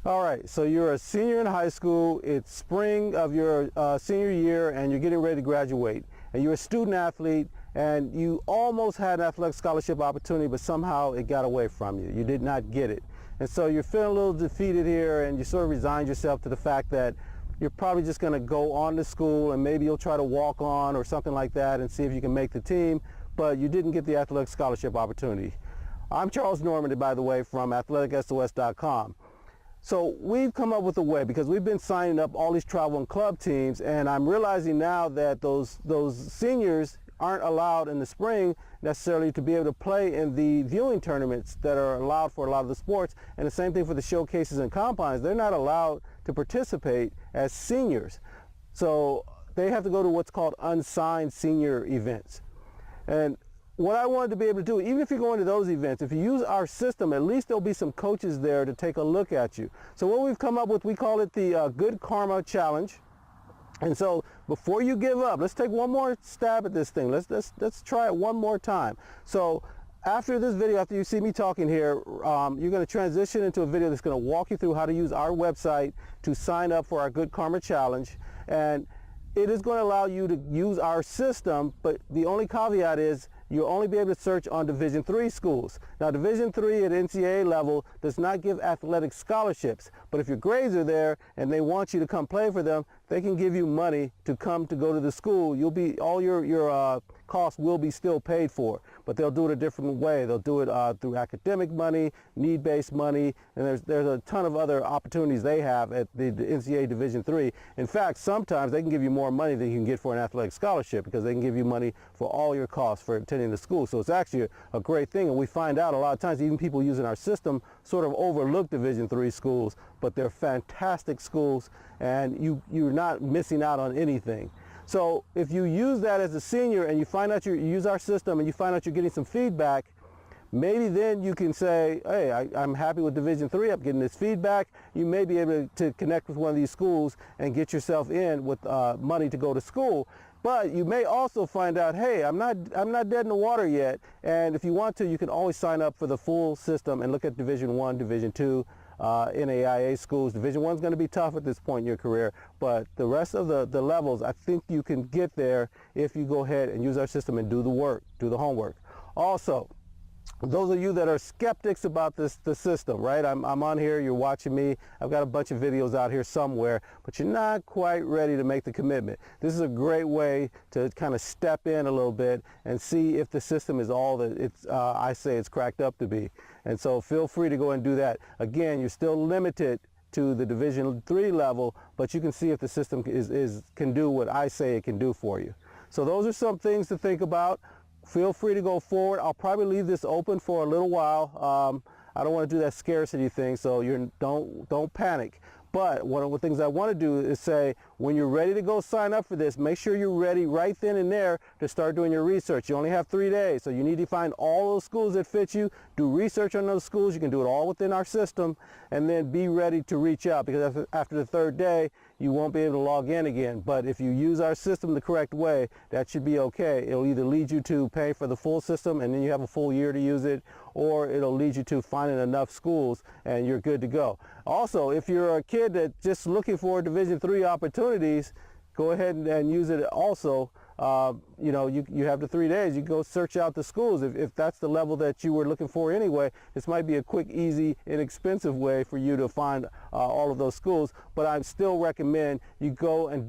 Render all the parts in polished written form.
All right, so you're a senior in high school, it's spring of your senior year and you're getting ready to graduate. And you're a student athlete and you almost had an athletic scholarship opportunity, but somehow it got away from you. You did not get it. And so you're feeling a little defeated here and you sort of resigned yourself to the fact that you're probably just going to go on to school and maybe you'll try to walk on or something like that and see if you can make the team, but you didn't get the athletic scholarship opportunity. I'm Charles Normandy, by the way, from AthleticSOS.com. So we've come up with a way, because we've been signing up all these travel and club teams, and I'm realizing now that those seniors aren't allowed in the spring necessarily to be able to play in the viewing tournaments that are allowed for a lot of the sports, and the same thing for the showcases and combines. They're not allowed to participate as seniors. So they have to go to what's called unsigned senior events. And what I wanted to be able to do, even if you're going to those events, if you use our system, at least there'll be some coaches there to take a look at you. So what we've come up with, we call it the Good Karma Challenge. And so before you give up, let's take one more stab at this thing. Let's try it one more time. So after this video, after you see me talking here, you're going to transition into a video that's going to walk you through how to use our website to sign up for our Good Karma Challenge. And it is going to allow you to use our system, but the only caveat is you'll only be able to search on Division III schools. Now, Division III at NCAA level does not give athletic scholarships, but if your grades are there and they want you to come play for them, they can give you money to come to go to the school. You'll be, all your costs will be still paid for, but they'll do it a different way. They'll do it through academic money, need-based money, and there's a ton of other opportunities they have at the NCAA Division III. In fact, sometimes they can give you more money than you can get for an athletic scholarship, because they can give you money for all your costs for attending the school. So it's actually a great thing, and we find out a lot of times even people using our system sort of overlook Division III schools, but they're fantastic schools, and you're not missing out on anything. So if you use that as a senior and you find out you use our system and you find out you're getting some feedback, maybe then you can say, hey, I'm happy with Division III, I'm getting this feedback. You may be able to connect with one of these schools and get yourself in with money to go to school. But you may also find out, hey, I'm not dead in the water yet, and if you want to, you can always sign up for the full system and look at Division I, Division II, NAIA schools. Division I is going to be tough at this point in your career, but the rest of the levels, I think you can get there if you go ahead and use our system and do the work, do the homework. Also, those of you that are skeptics about the system, right? I'm on here, you're watching me, I've got a bunch of videos out here somewhere, but you're not quite ready to make the commitment. This is a great way to kind of step in a little bit and see if the system is all that it's, I say it's cracked up to be. And so feel free to go and do that. Again, you're still limited to the Division III level, but you can see if the system can do what I say it can do for you. So those are some things to think about. Feel free to go forward. I'll probably leave this open for a little while. I don't want to do that scarcity thing, so don't panic. But one of the things I want to do is say, when you're ready to go sign up for this, make sure you're ready right then and there to start doing your research. You only have 3 days, so you need to find all those schools that fit you, do research on those schools. You can do it all within our system, and then be ready to reach out, because after the 3rd day, you won't be able to log in again. But if you use our system the correct way, that should be okay. It'll either lead you to pay for the full system and then you have a full year to use it, or it'll lead you to finding enough schools and you're good to go. Also, if you're a kid that's just looking for Division III opportunities, go ahead and use it also. You know, you have the 3 days, you go search out the schools. If that's the level that you were looking for anyway, this might be a quick, easy, inexpensive way for you to find all of those schools. But I still recommend you go and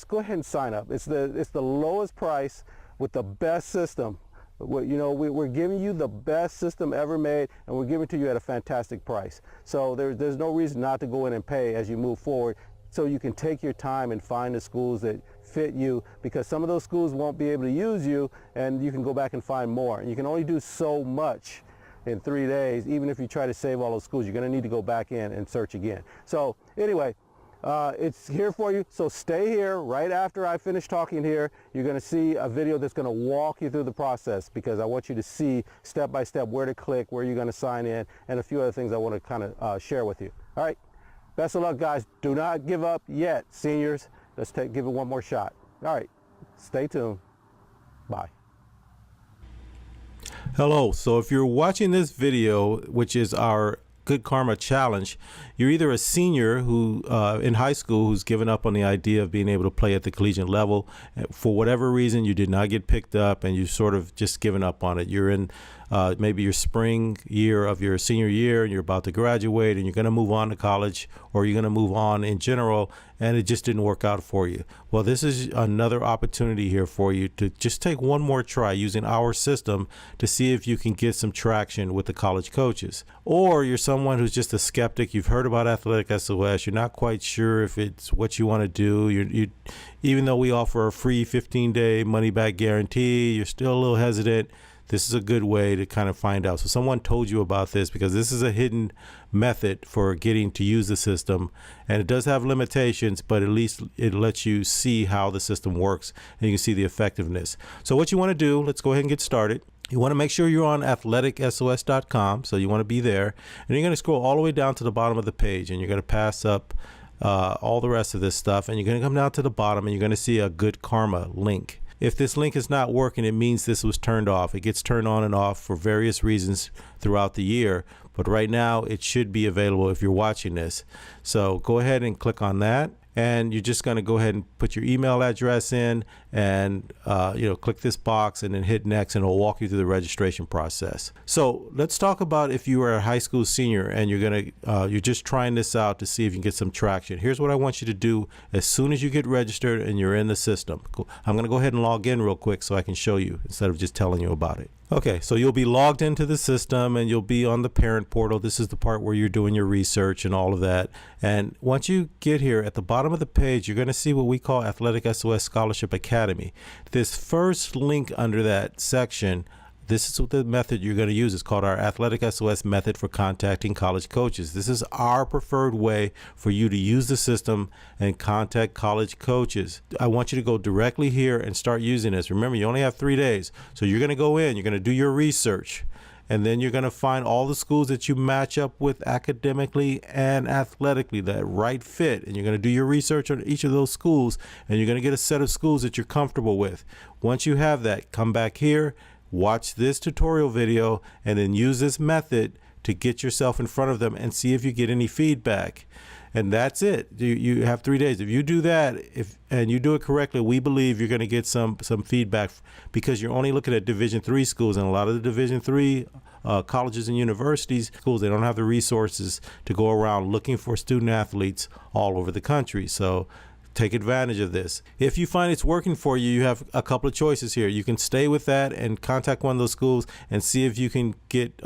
go ahead and sign up. It's the lowest price with the best system. You know, we're giving you the best system ever made, and we're giving it to you at a fantastic price. So there's no reason not to go in and pay as you move forward, so you can take your time and find the schools that fit you, because some of those schools won't be able to use you, and you can go back and find more. And you can only do so much in 3 days. Even if you try to save all those schools, you're going to need to go back in and search again. So anyway, it's here for you, so stay here. Right after I finish talking here, you're going to see a video that's going to walk you through the process, because I want you to see step by step where to click, where you're going to sign in, and a few other things I want to kind of share with you. All right, best of luck, guys. Do not give up yet, seniors. Let's give it one more shot. All right, stay tuned. Bye. Hello, so if you're watching this video, which is our Good Karma Challenge, you're either a senior who in high school who's given up on the idea of being able to play at the collegiate level. For whatever reason, you did not get picked up and you sort of just given up on it. You're in maybe your spring year of your senior year and you're about to graduate and you're going to move on to college, or you're going to move on in general, and it just didn't work out for you. Well, this is another opportunity here for you to just take one more try using our system to see if you can get some traction with the college coaches. Or you're someone who's just a skeptic. You've heard about AthleticSOS. You're not quite sure if it's what you want to do. Even though we offer a free 15-day money-back guarantee, you're still a little hesitant. This is a good way to kind of find out. So someone told you about this, because this is a hidden method for getting to use the system, and it does have limitations, but at least it lets you see how the system works and you can see the effectiveness. So what you want to do, let's go ahead and get started. You want to make sure you're on AthleticSOS.com, so you want to be there, and you're going to scroll all the way down to the bottom of the page, and you're going to pass up all the rest of this stuff, and you're going to come down to the bottom and you're going to see a Good Karma link. If this link is not working, it means this was turned off. It gets turned on and off for various reasons throughout the year, but right now it should be available if you're watching this. So go ahead and click on that, and you're just going to go ahead and put your email address in and click this box and then hit next, and it'll walk you through the registration process. So let's talk about if you are a high school senior and you're just trying this out to see if you can get some traction. Here's what I want you to do as soon as you get registered and you're in the system. I'm going to go ahead and log in real quick so I can show you instead of just telling you about it. Okay, so you'll be logged into the system and you'll be on the parent portal. This is the part where you're doing your research and all of that. And once you get here at the bottom of the page, you're going to see what we call AthleticSOS Scholarship Academy. This first link under that section, this is what the method you're going to use. It's called our AthleticSOS method for contacting college coaches. This is our preferred way for you to use the system and contact college coaches. I want you to go directly here and start using this. Remember, you only have 3 days. So you're going to go in, you're going to do your research, and then you're going to find all the schools that you match up with academically and athletically, that right fit. And you're going to do your research on each of those schools, and you're going to get a set of schools that you're comfortable with. Once you have that, come back here, watch this tutorial video, and then use this method to get yourself in front of them and see if you get any feedback. And that's it. You have 3 days. If you do that, and you do it correctly, we believe you're going to get some feedback, because you're only looking at Division III schools, and a lot of the Division III colleges and universities, schools, they don't have the resources to go around looking for student athletes all over the country. So take advantage of this. If you find it's working for you, you have a couple of choices here. You can stay with that and contact one of those schools and see if you can get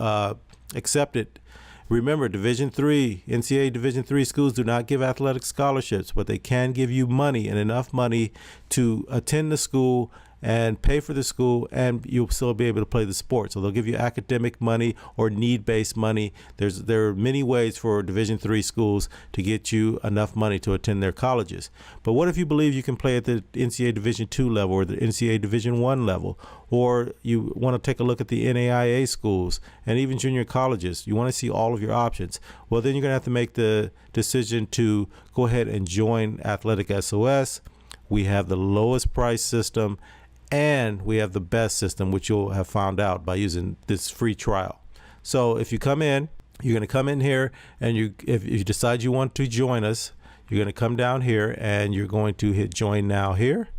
accepted. Remember, Division III, NCAA Division III schools do not give athletic scholarships, but they can give you money, and enough money to attend the school and pay for the school, and you'll still be able to play the sport. So they'll give you academic money or need-based money. There are many ways for Division III schools to get you enough money to attend their colleges. But what if you believe you can play at the NCAA Division II level or the NCAA Division I level, or you want to take a look at the NAIA schools and even junior colleges? You want to see all of your options. Well, then you're going to have to make the decision to go ahead and join AthleticSOS. We have the lowest price system, and we have the best system, which you'll have found out by using this free trial. So if you come in, you're going to come in here, and if you decide you want to join us, you're going to come down here and you're going to hit join now here,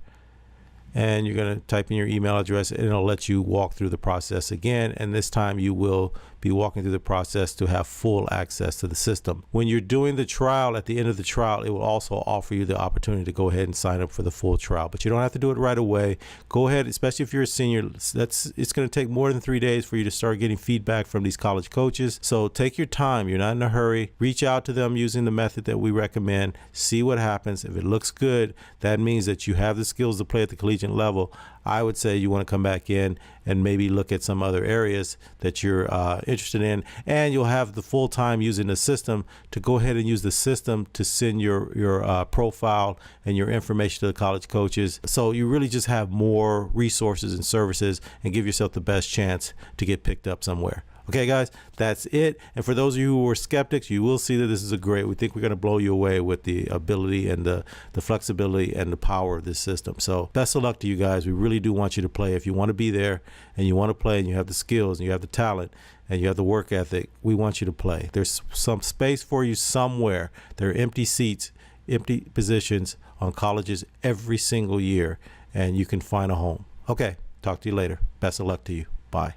and you're going to type in your email address, and it'll let you walk through the process again. And this time you will be walking through the process to have full access to the system. When you're doing the trial, at the end of the trial, it will also offer you the opportunity to go ahead and sign up for the full trial, but you don't have to do it right away. Go ahead, especially if you're a senior. It's going to take more than 3 days for you to start getting feedback from these college coaches. So take your time. You're not in a hurry. Reach out to them using the method that we recommend. See what happens. If it looks good, that means that you have the skills to play at the collegiate level. I would say you want to come back in and maybe look at some other areas that you're interested in, and you'll have the full time using the system to go ahead and use the system to send your profile and your information to the college coaches. So you really just have more resources and services and give yourself the best chance to get picked up somewhere. Okay, guys, that's it. And for those of you who are skeptics, you will see that this is we think we're going to blow you away with the ability and the flexibility and the power of this system. So best of luck to you guys. We really do want you to play. If you want to be there and you want to play and you have the skills and you have the talent, and you have the work ethic, we want you to play. There's some space for you somewhere. There are empty seats, empty positions on colleges every single year, and you can find a home. Okay, talk to you later. Best of luck to you. Bye.